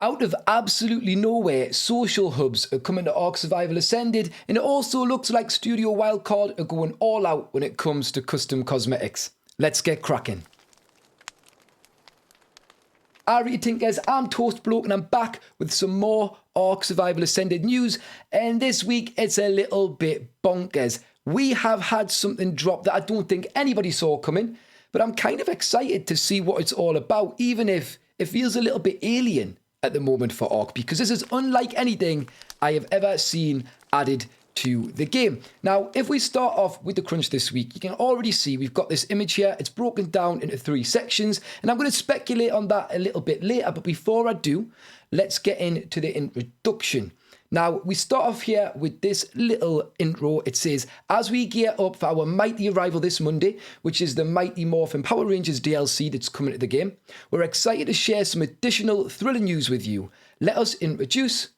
Out of absolutely nowhere, social hubs are coming to Ark Survival Ascended, and it also looks like Studio Wildcard are going all out when it comes to custom cosmetics. Let's get cracking. Alright Tinkers, I'm Toastbloke and I'm back with some more Ark Survival Ascended news, and this week it's a little bit bonkers. We have had something drop that I don't think anybody saw coming, but I'm kind of excited to see what it's all about, even if it feels a little bit alien at the moment for Ark, because this is unlike anything I have ever seen added to the game. Now, if we start off with the crunch this week, you can already see we've got this image here. It's broken down into 3 sections, and I'm going to speculate on that a little bit later. But before I do, let's get into the introduction. Now, we start off here with this little intro. It says, as we gear up for our mighty arrival this Monday, which is the Mighty Morphin Power Rangers DLC that's coming to the game, we're excited to share some additional thrilling news with you. Let us introduce,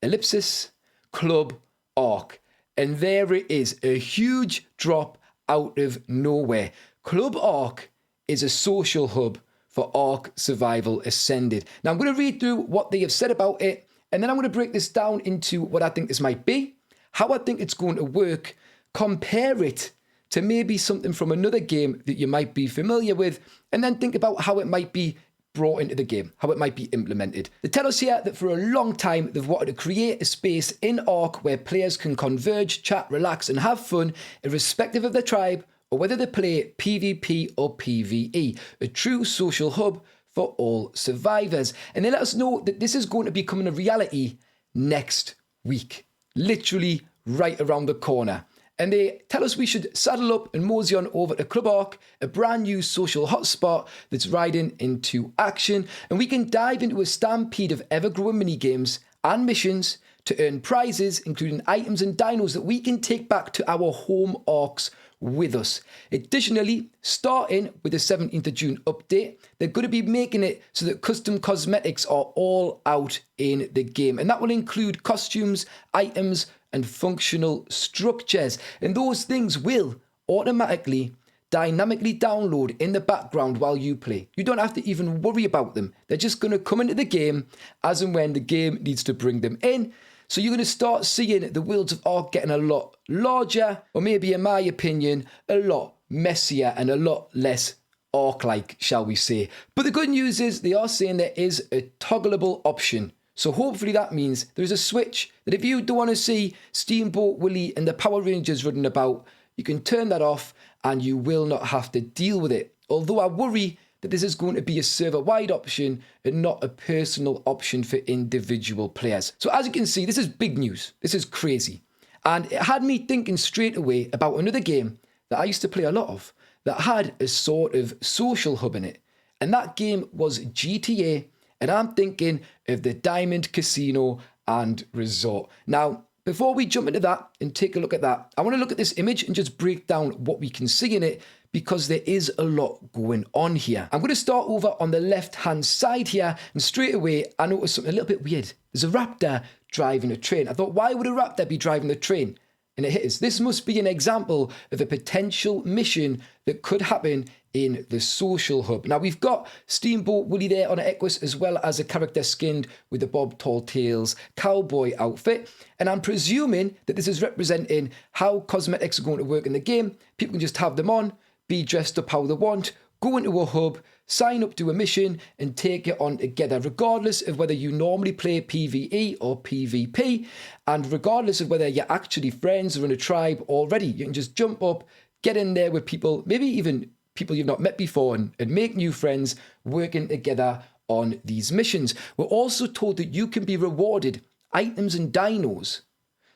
ellipsis, Club ARK. And there it is, a huge drop out of nowhere. Club ARK is a social hub for Ark Survival Ascended. Now, I'm going to read through what they have said about it, and then I'm going to break this down into what I think this might be, how I think it's going to work, compare it to maybe something from another game that you might be familiar with, and then think about how it might be brought into the game, how it might be implemented. They tell us here that for a long time they've wanted to create a space in Ark where players can converge, chat, relax, and have fun, irrespective of their tribe or whether they play PvP or PvE. A true social hub for all survivors. And they let us know that this is going to be becoming a reality next week. Literally right around the corner. And they tell us we should saddle up and mosey on over to Club ARK, a brand new social hotspot that's riding into action. And we can dive into a stampede of ever-growing minigames and missions to earn prizes, including items and dinos that we can take back to our home Arks with us. Additionally, starting with the 17th of June update, they're going to be making it so that custom cosmetics are all out in the game. And that will include costumes, items, and functional structures. And those things will automatically, dynamically download in the background while you play. You don't have to even worry about them. They're just going to come into the game as and when the game needs to bring them in. So you're going to start seeing the worlds of Ark getting a lot larger, or maybe in my opinion, a lot messier and a lot less Ark-like, shall we say. But the good news is they are saying there is a toggleable option. So hopefully that means there's a switch that if you don't want to see Steamboat Willie and the Power Rangers running about, you can turn that off and you will not have to deal with it. Although I worry that this is going to be a server-wide option and not a personal option for individual players. So as you can see, this is big news. This is crazy. And it had me thinking straight away about another game that I used to play a lot of that had a sort of social hub in it. And that game was GTA. And I'm thinking of the Diamond Casino and Resort. Now, before we jump into that and take a look at that, I want to look at this image and just break down what we can see in it, because there is a lot going on here. I'm going to start over on the left-hand side here, and straight away, I noticed something a little bit weird. There's a raptor driving a train. I thought, why would a raptor be driving the train? And it hits. This must be an example of a potential mission that could happen in the social hub. Now, we've got Steamboat Willie there on an Equus, as well as a character skinned with the Bob Tall Tales cowboy outfit. And I'm presuming that this is representing how cosmetics are going to work in the game. People can just have them on, be dressed up how they want, go into a hub, sign up to a mission, and take it on together, regardless of whether you normally play PvE or PvP, and regardless of whether you're actually friends or in a tribe already. You can just jump up, get in there with people, maybe even people you've not met before, and make new friends working together on these missions. We're also told that you can be rewarded items and dinos.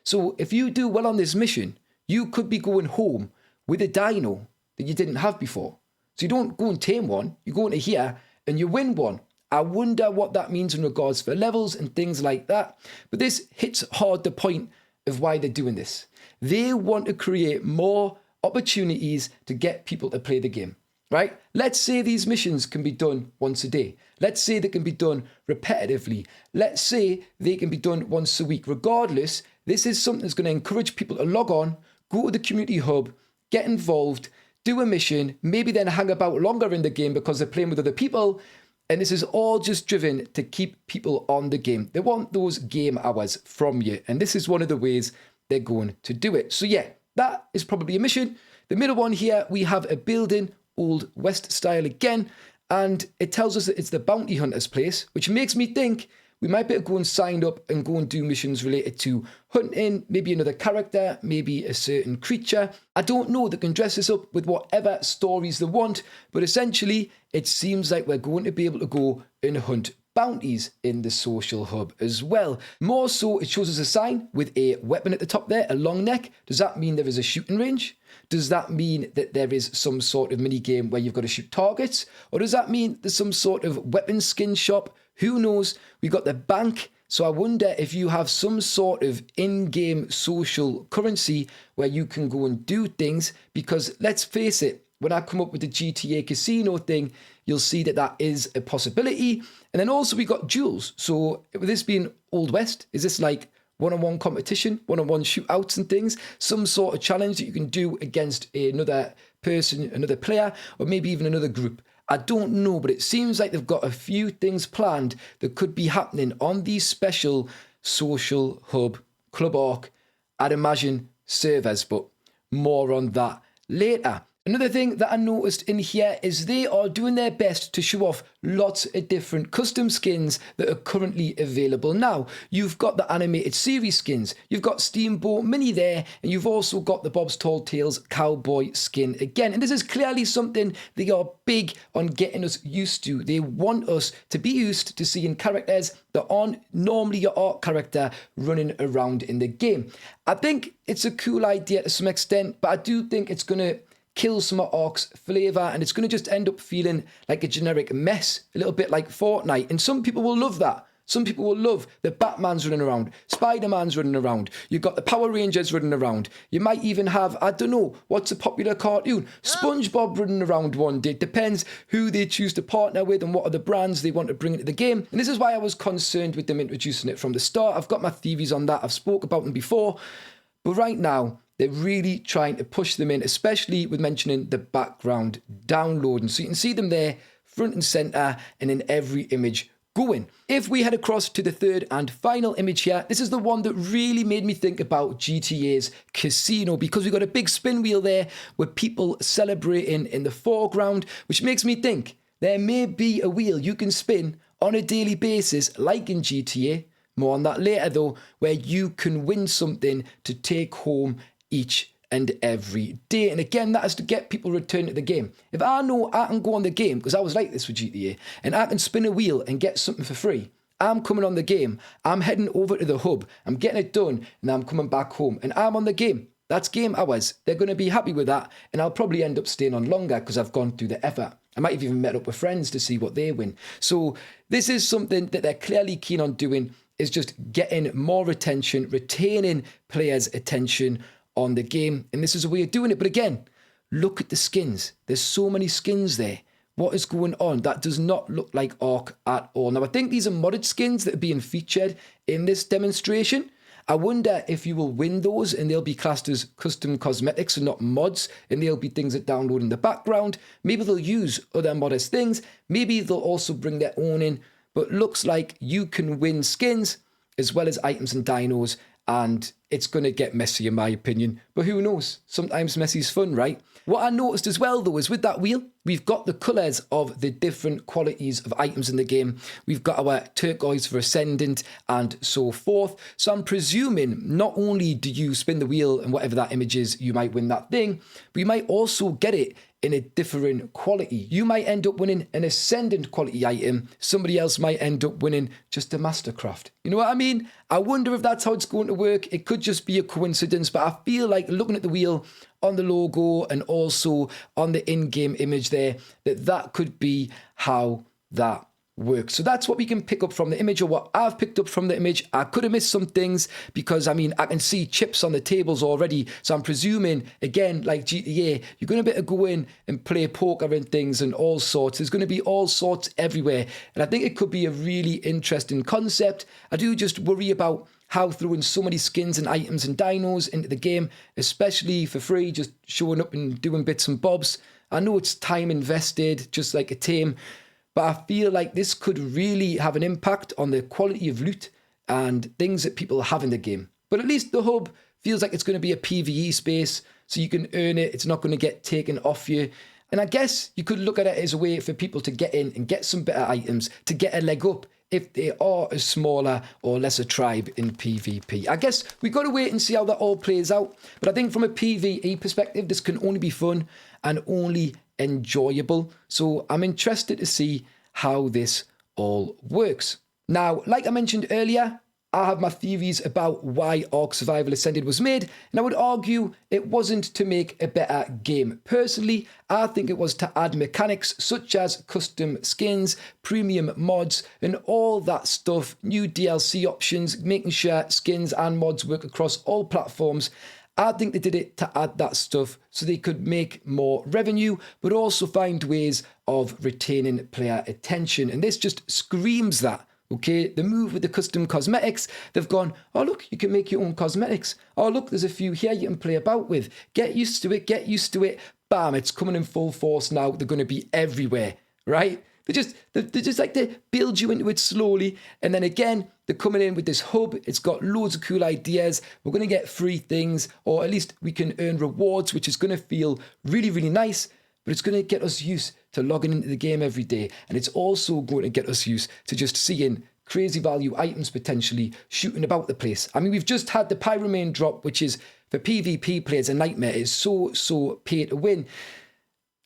So if you do well on this mission, you could be going home with a dino that you didn't have before. So you don't go and tame one, you go into here and you win one. I wonder what that means in regards for levels and things like that. But this hits hard the point of why they're doing this. They want to create more opportunities to get people to play the game, right? Let's say these missions can be done once a day. Let's say they can be done repetitively. Let's say they can be done once a week. Regardless, this is something that's going to encourage people to log on, go to the community hub, get involved, do a mission, maybe then hang about longer in the game because they're playing with other people, And this is all just driven to keep people on the game. They want those game hours from you. And this is one of the ways they're going to do it. So yeah, that is probably a mission. The middle one here, we have a building, Old West style again. And it tells us that it's the bounty hunter's place, which makes me think we might better go and sign up and go and do missions related to hunting, maybe another character, maybe a certain creature. I don't know, they can dress us up with whatever stories they want, but essentially it seems like we're going to be able to go and hunt bounties in the social hub as well. More so, it shows us a sign with a weapon at the top there, a long neck. Does that mean there is a shooting range? Does that mean that there is some sort of mini game where you've got to shoot targets? Or does that mean there's some sort of weapon skin shop? Who knows? We got the bank. So I wonder if you have some sort of in-game social currency where you can go and do things, because let's face it, when I come up with the GTA casino thing, you'll see that that is a possibility. And then also we got duels. So with this being Old West, is this like one-on-one competition, one-on-one shootouts and things? Some sort of challenge that you can do against another person, another player, or maybe even another group. I don't know, but it seems like they've got a few things planned that could be happening on these special social hub, Club ARK, I'd imagine servers, but more on that later. Another thing that I noticed in here is they are doing their best to show off lots of different custom skins that are currently available now. You've got the animated series skins, you've got Steamboat Mini there, and you've also got the Bob's Tall Tales cowboy skin again. And this is clearly something they are big on getting us used to. They want us to be used to seeing characters that aren't normally your ARK character running around in the game. I think it's a cool idea to some extent, but I do think it's going to kill some of ARK's flavour, and it's going to just end up feeling like a generic mess, a little bit like Fortnite. And some people will love that. Some people will love that Batman's running around, Spider-Man's running around, you've got the Power Rangers running around, you might even have, I don't know, what's a popular cartoon? SpongeBob running around one day. It depends who they choose to partner with and what are the brands they want to bring into the game. And this is why I was concerned with them introducing it from the start. I've got my theories on that, I've spoke about them before, but right now, they're really trying to push them in, especially with mentioning the background downloading. So you can see them there, front and center, and in every image going. If we head across to the third and final image here, this is the one that really made me think about GTA's casino, because we've got a big spin wheel there with people celebrating in the foreground, which makes me think there may be a wheel you can spin on a daily basis, like in GTA, more on that later though, where you can win something to take home each and every day. And again, that is to get people returned to the game. If I know I can go on the game, because I was like this with GTA, and I can spin a wheel and get something for free, I'm coming on the game, I'm heading over to the hub, I'm getting it done, and I'm coming back home, and I'm on the game. That's game hours. They're going to be happy with that, and I'll probably end up staying on longer because I've gone through the effort. I might have even met up with friends to see what they win. So this is something that they're clearly keen on doing, is just getting more attention, retaining players' attention on the game, and this is a way of doing it. But again, look at the skins. There's so many skins there. What is going on? That does not look like ARK at all. Now, I think these are modded skins that are being featured in this demonstration. I wonder if you will win those and they'll be classed as custom cosmetics and not mods, and they'll be things that download in the background. Maybe they'll use other modest things. Maybe they'll also bring their own in, but looks like you can win skins as well as items and dinos, and it's going to get messy in my opinion. But who knows? Sometimes messy's fun, right? What I noticed as well though is with that wheel, we've got the colours of the different qualities of items in the game. We've got our turquoise for Ascendant and so forth. So I'm presuming not only do you spin the wheel and whatever that image is, you might win that thing, but you might also get it in a different quality. You might end up winning an Ascendant quality item. Somebody else might end up winning just a Mastercraft. You know what I mean? I wonder if that's how it's going to work. It could just be a coincidence, but I feel like looking at the wheel on the logo and also on the in-game image there, that could be how that works. So that's what we can pick up from the image, or what I've picked up from the image. I could have missed some things because, I mean, I can see chips on the tables already. So I'm presuming, again, like GTA, you're going to be able to go in and play poker and things and all sorts. There's going to be all sorts everywhere. And I think it could be a really interesting concept. I do just worry about how throwing so many skins and items and dinos into the game, especially for free, just showing up and doing bits and bobs. I know it's time invested, just like a team, but but I feel like this could really have an impact on the quality of loot and things that people have in the game. But at least the hub feels like it's going to be a PvE space, so you can earn it. It's not going to get taken off you. And I guess you could look at it as a way for people to get in and get some better items, to get a leg up if they are a smaller or lesser tribe in PvP. I guess we've got to wait and see how that all plays out. But I think from a PvE perspective, this can only be fun and only enjoyable. So I'm interested to see how this all works. Now, like I mentioned earlier, I have my theories about why Ark Survival Ascended was made, and I would argue it wasn't to make a better game. Personally, I think it was to add mechanics such as custom skins, premium mods, and all that stuff, new DLC options, making sure skins and mods work across all platforms. I think they did it to add that stuff so they could make more revenue, but also find ways of retaining player attention. And this just screams that. Okay, the move with the custom cosmetics, they've gone, oh look, you can make your own cosmetics. Oh look, there's a few here you can play about with. Get used to it, get used to it. Bam, it's coming in full force now. They're going to be everywhere, right? They just like to build you into it slowly. And then again, they're coming in with this hub. It's got loads of cool ideas. We're going to get free things, or at least we can earn rewards, which is going to feel really, really nice. But it's going to get us used to logging into the game every day. And it's also going to get us used to just seeing crazy value items potentially shooting about the place. I mean, we've just had the Pyromane drop, which is, for PvP players, a nightmare. It's so pay to win.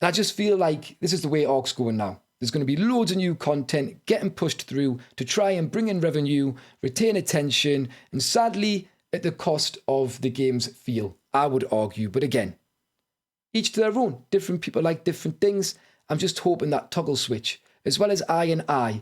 And I just feel like this is the way Ark's going now. There's going to be loads of new content getting pushed through to try and bring in revenue, retain attention, and sadly, at the cost of the game's feel, I would argue. But again, each to their own. Different people like different things. I'm just hoping that toggle switch, as well as I,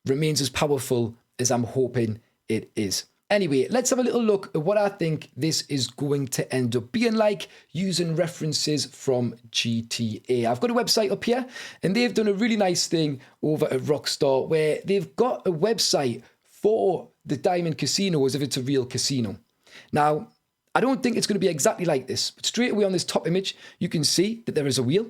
remains as powerful as I'm hoping it is. Anyway, let's have a little look at what I think this is going to end up being like using references from GTA. I've got a website up here, and they've done a really nice thing over at Rockstar where they've got a website for the Diamond Casino as if it's a real casino. Now, I don't think it's going to be exactly like this, but straight away on this top image, you can see that there is a wheel.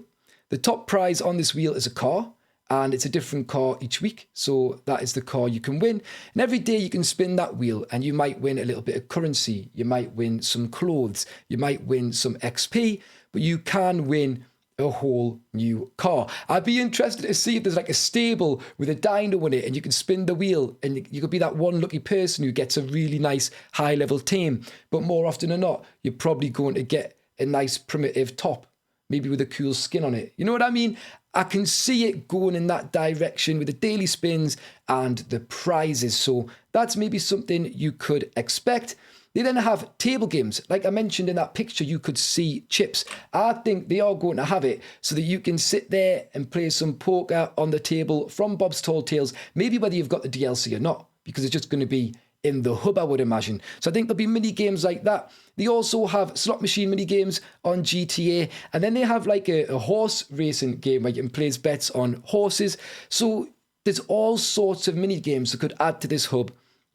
The top prize on this wheel is a car, and it's a different car each week. So that is the car you can win. And every day you can spin that wheel and you might win a little bit of currency. You might win some clothes. You might win some XP, but you can win a whole new car. I'd be interested to see if there's like a stable with a dino in it and you can spin the wheel and you could be that one lucky person who gets a really nice high level team. But more often than not, you're probably going to get a nice primitive top, maybe with a cool skin on it. You know what I mean? I can see it going in that direction with the daily spins and the prizes. So that's maybe something you could expect. They then have table games. Like I mentioned in that picture, you could see chips. I think they are going to have it so that you can sit there and play some poker on the table from Bob's Tall Tales, maybe whether you've got the DLC or not, because it's just going to be in the hub, I would imagine. So I think there'll be mini games like that. They also have slot machine mini games on GTA, and then they have like a horse racing game where you can place bets on horses. So there's all sorts of mini games that could add to this hub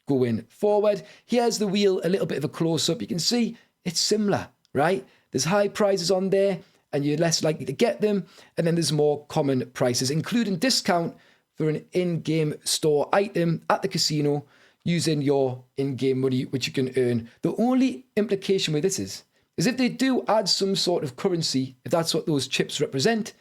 going forward. Here's the wheel, a little bit of a close-up. You can see it's similar, right? There's high prizes on there and you're less likely to get them. And then there's more common prices, including discount for an in-game store item at the casino using your in-game money, which you can earn. The only implication with this is if they do add some sort of currency, if that's what those chips represent,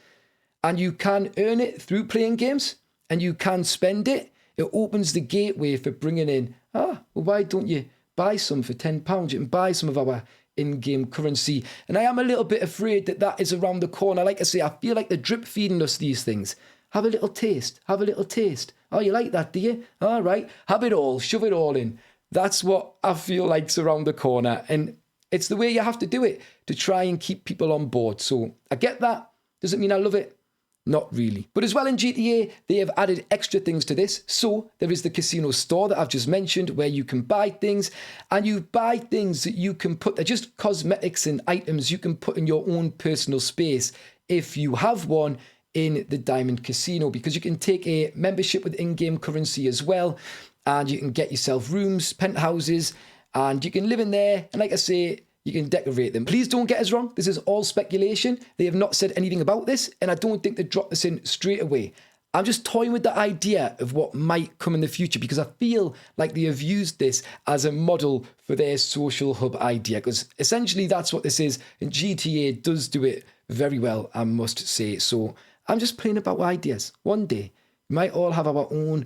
and you can earn it through playing games and you can spend it, it opens the gateway for bringing in, well, why don't you buy some for £10? You can buy some of our in-game currency. And I am a little bit afraid that that is around the corner. Like I say, I feel like they're drip feeding us these things. Have a little taste. Have a little taste. Oh, you like that, do you? All right. Have it all. Shove it all in. That's what I feel like's around the corner. And it's the way you have to do it to try and keep people on board. So I get that. Does it mean I love it? Not really. But as well in GTA, they have added extra things to this. So there is the casino store that I've just mentioned where you can buy things, and you buy things that you can put, they're just cosmetics and items you can put in your own personal space if you have one in the Diamond Casino, because you can take a membership with in-game currency as well, and you can get yourself rooms, penthouses, and you can live in there. And like I say, you can decorate them. Please don't get us wrong. This is all speculation. They have not said anything about this, and I don't think they dropped this in straight away. I'm just toying with the idea of what might come in the future because I feel like they have used this as a model for their social hub idea, because essentially that's what this is, and GTA does do it very well, I must say. So I'm just playing about with ideas. One day, we might all have our own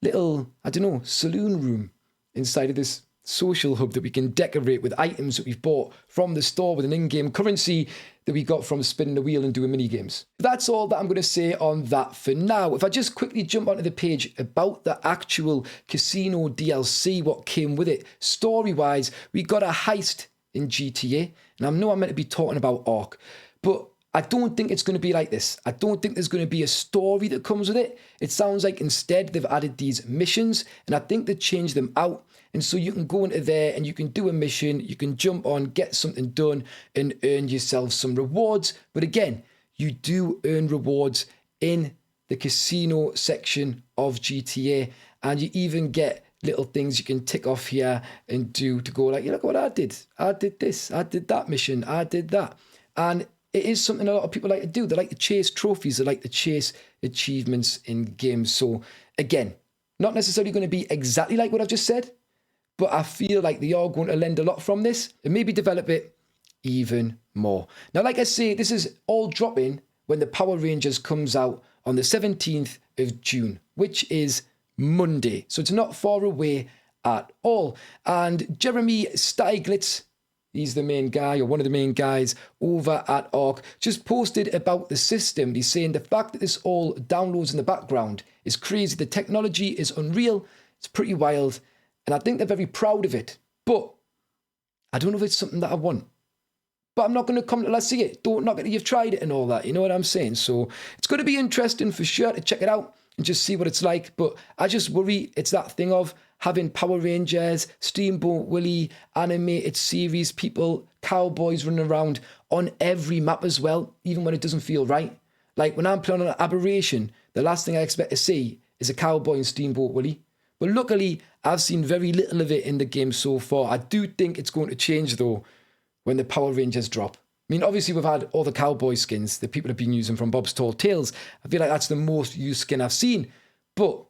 little, I don't know, saloon room inside of this social hub that we can decorate with items that we've bought from the store with an in-game currency that we got from spinning the wheel and doing mini games. That's all that I'm going to say on that for now. If I just quickly jump onto the page about the actual casino DLC, what came with it, story-wise, we got a heist in GTA, and I know I'm meant to be talking about ARK, but I don't think it's going to be like this. I don't think there's going to be a story that comes with it. It sounds like instead they've added these missions, and I think they changed them out. And so you can go into there and you can do a mission, you can jump on, get something done and earn yourself some rewards. But again, you do earn rewards in the casino section of GTA, and you even get little things you can tick off here and do to go like, look what I did. I did this, I did that mission, I did that. And it is something a lot of people like to do. They like to chase trophies, they like to chase achievements in games. So again, not necessarily going to be exactly like what I've just said, but I feel like they are going to lend a lot from this and maybe develop it even more. Now, like I say, this is all dropping when the Power Rangers comes out on the 17th of June, which is Monday. So it's not far away at all. And Jeremy Steiglitz, he's the main guy, or one of the main guys over at ARK, just posted about the system. He's saying the fact that this all downloads in the background is crazy. The technology is unreal. It's pretty wild. And I think they're very proud of it. But I don't know if it's something that I want. But I'm not going to come till I see it. Don't knock it till you've tried it and all that. You know what I'm saying? So it's going to be interesting for sure to check it out and just see what it's like. But I just worry it's that thing of having Power Rangers, Steamboat Willie, animated series people, cowboys running around on every map as well, even when it doesn't feel right. Like when I'm playing on an Aberration, the last thing I expect to see is a cowboy in Steamboat Willie. But luckily, I've seen very little of it in the game so far. I do think it's going to change, though, when the Power Rangers drop. I mean, obviously, we've had all the cowboy skins that people have been using from Bob's Tall Tales. I feel like that's the most used skin I've seen. But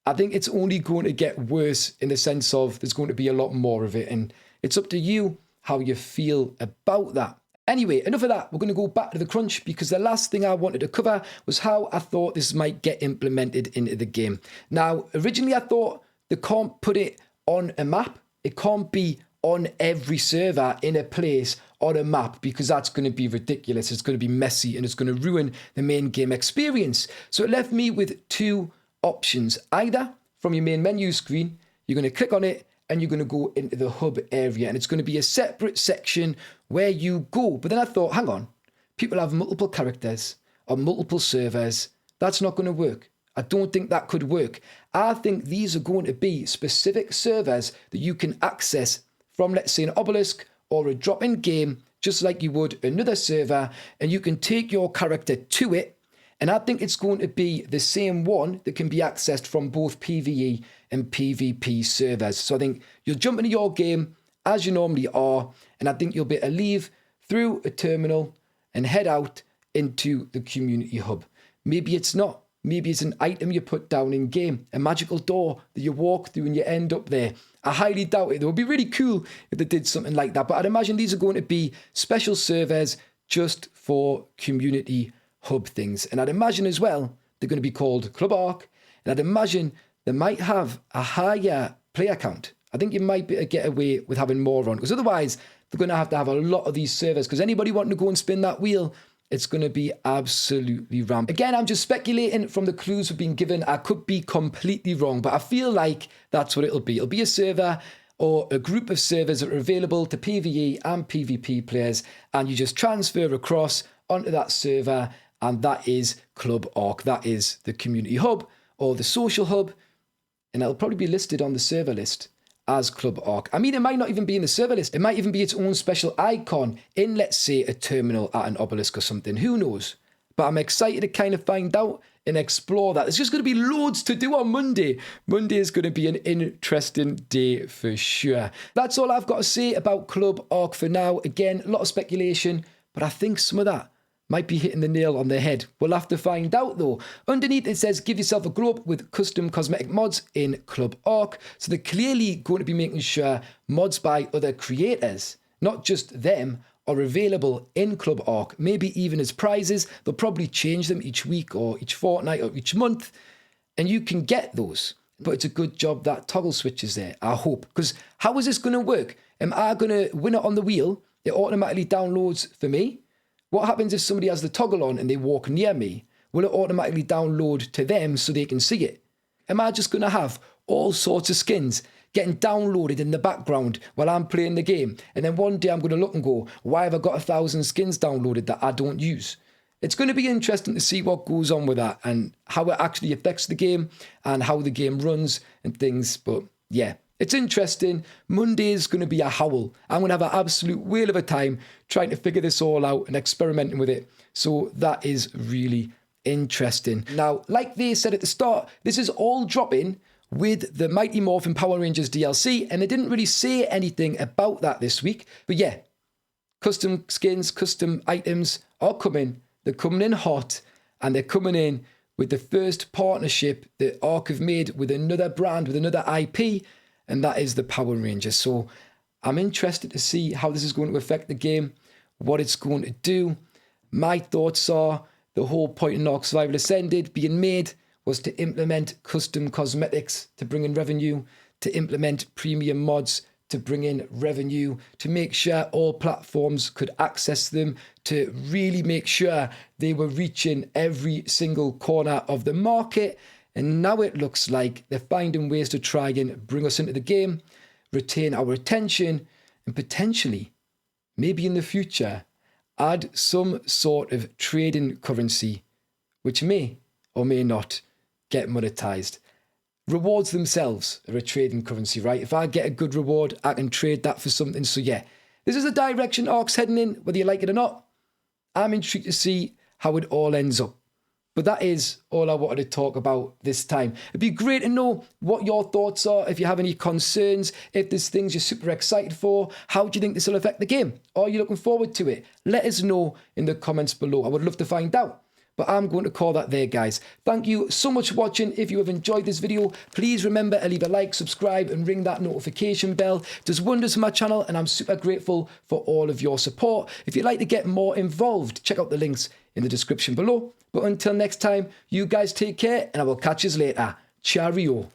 I think it's only going to get worse in the sense of there's going to be a lot more of it. And it's up to you how you feel about that. Anyway, enough of that. We're going to go back to the crunch because the last thing I wanted to cover was how I thought this might get implemented into the game. Now, originally I thought they can't put it on a map. It can't be on every server in a place on a map because that's going to be ridiculous. It's going to be messy and it's going to ruin the main game experience. So it left me with two options. Either from your main menu screen, you're going to click on it and you're going to go into the hub area and it's going to be a separate section where you go. But then I thought, hang on, people have multiple characters on multiple servers. That's not going to work. I don't think that could work. I think these are going to be specific servers that you can access from, let's say, an obelisk or a drop-in game, just like you would another server, and you can take your character to it. And I think it's going to be the same one that can be accessed from both PvE and PvP servers. So I think you'll jump into your game as you normally are, and I think you'll be able to leave through a terminal and head out into the community hub. Maybe it's not. Maybe it's an item you put down in game, a magical door that you walk through and you end up there. I highly doubt it. It would be really cool if they did something like that. But I'd imagine these are going to be special servers just for community hub things. And I'd imagine as well, they're going to be called Club ARK. And I'd imagine they might have a higher player count. I think you might be able to get away with having more on, because otherwise they're going to have a lot of these servers, because anybody wanting to go and spin that wheel, it's going to be absolutely rampant. Again, I'm just speculating from the clues we've been given. I could be completely wrong, but I feel like that's what it'll be. It'll be a server or a group of servers that are available to PvE and PvP players, and you just transfer across onto that server, and that is Club ARK. That is the community hub or the social hub, and it'll probably be listed on the server list as Club ARK. I mean, it might not even be in the server list. It might even be its own special icon in, let's say, a terminal at an obelisk or something. Who knows? But I'm excited to kind of find out and explore that. There's just going to be loads to do on Monday. Monday is going to be an interesting day for sure. That's all I've got to say about Club ARK for now. Again, a lot of speculation, but I think some of that might be hitting the nail on the head. We'll have to find out though. Underneath it says, give yourself a glow up with custom cosmetic mods in Club ARK. So they're clearly going to be making sure mods by other creators, not just them, are available in Club ARK, maybe even as prizes. They'll probably change them each week or each fortnight or each month, and you can get those. But it's a good job that toggle switch is there, I hope. Because how is this going to work? Am I going to win it on the wheel? It automatically downloads for me. What happens if somebody has the toggle on and they walk near me? Will it automatically download to them so they can see it? Am I just going to have all sorts of skins getting downloaded in the background while I'm playing the game? And then one day I'm going to look and go, why have I got 1,000 skins downloaded that I don't use? It's going to be interesting to see what goes on with that and how it actually affects the game and how the game runs and things. But yeah, it's interesting. Monday is going to be a howl. I'm going to have an absolute whale of a time trying to figure this all out and experimenting with it. So that is really interesting. Now, like they said at the start, this is all dropping with the Mighty Morphin Power Rangers DLC, and they didn't really say anything about that this week. But yeah, custom skins, custom items are coming. They're coming in hot, and they're coming in with the first partnership that ARK have made with another brand, with another IP, and that is the Power Rangers. So I'm interested to see how this is going to affect the game, what it's going to do. My thoughts are the whole point in ARK Survival Ascended being made was to implement custom cosmetics to bring in revenue, to implement premium mods to bring in revenue, to make sure all platforms could access them, to really make sure they were reaching every single corner of the market. And now it looks like they're finding ways to try and bring us into the game, retain our attention, and potentially, maybe in the future, add some sort of trading currency, which may or may not get monetized. Rewards themselves are a trading currency, right? If I get a good reward, I can trade that for something. So yeah, this is the direction ARK's heading in, whether you like it or not. I'm intrigued to see how it all ends up. But that is all I wanted to talk about this time. It'd be great to know what your thoughts are, if you have any concerns, if there's things you're super excited for. How do you think this will affect the game? Are you looking forward to it? Let us know in the comments below. I would love to find out. But I'm going to call that there, guys. Thank you so much for watching. If you have enjoyed this video, please remember to leave a like, subscribe, and ring that notification bell. It does wonders for my channel, and I'm super grateful for all of your support. If you'd like to get more involved, check out the links in the description below. But until next time, you guys take care, and I will catch you later. Cheerio.